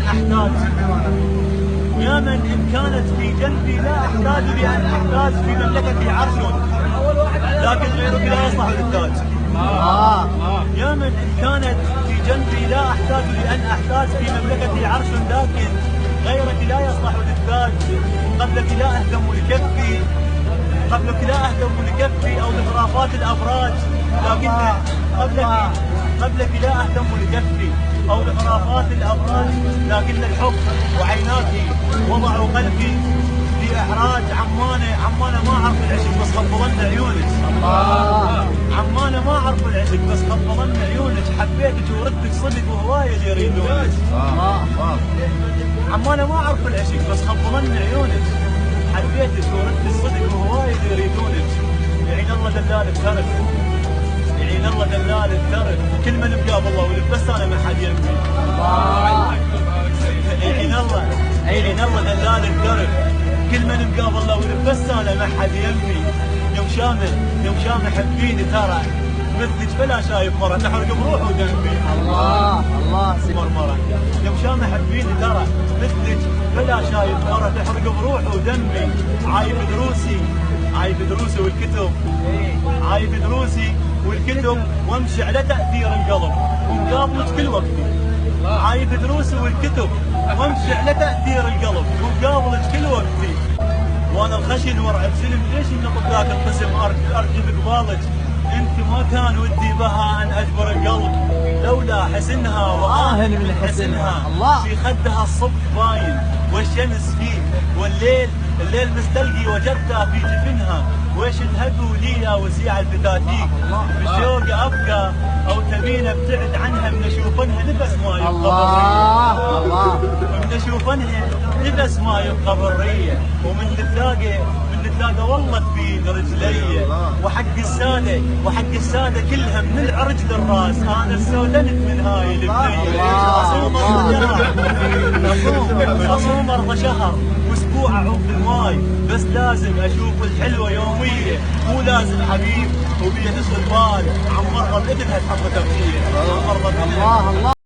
أحتاج، يا من إن كانت في جنبي لا أحتاج لأن أحتاج في مملكتي عرش، لكن غيرك لا يصلح للتاج. يا من إن كانت في جنبي لا أحتاج لأن أحتاج في مملكتي عرش، لكن غيرك لا يصلح للتاج. قبلك لا أهتم لكفي، قبلك لا أهتم لكفي أو لخرافات الأبراج، لكن قبلك لا أهتم لكفي أو لخرافات الأبراج، لكن الحب وعيناك وضعوا قلبي في إحراج. عمانة ما أعرف العشق بس خفضن عيونك، عمانة ما أعرف العشق بس خفضن عيونك، حبيتك وردك صدق وهواية يريدونك. عمانة ما أعرف العشق بس خفضن عيونك، حبيتك وردك صدق وهواية يريدونك. يعين الله دلال الترك، يعين الله دلال الترك، كل من مقابل الله ولف بس أنا ما حد يمي. يعين الله دلال الترك، كل من مقابل الله ولف بس أنا ما حد يمي. يوم شامه حبيني ترى مثلك فلا شايف مرة تحرق بروح ودمي. الله مرة يوم شامه حبيني ترى مثلك فلا شايف مرة تحرق بروح ودمي. عايب دروسي والكتب، عايب دروسي والكتب وامشي على تأثير القلب ومقابلك كل وقتي. عايب دروسي والكتب وامشي على تأثير القلب ومقابلك كل وقتي. وانا الخشن وارعب سلم ليش النطق ذاك القسم ارجف قبالك. انت ما كان ودي بها ان اجبر القلب، لولا حسنها واهن من حسنها. في خدها الصبح باين والشمس فيه، والليل مستلقي وجدتها في جفنها. ويش تهدوا لي يا وسيع الفتاتيك، بالشوق ابقى او تبين ابتعد عنها. من اشوفنها لبس ما يبقى من اشوفنها لبس ما يبقى بريه، ومن نتلاقى والله تبين رجلي. وحق الساده كلها من العرج للراس، انا استودنت من هاي البنيه. اصوم ارضى شهر واسبوع اعوف الماي، بس لازم اشوف الحلوه يوميه، مو لازم حبيب وبيت الصلبان. عمر ردتها حبه تبكير. الله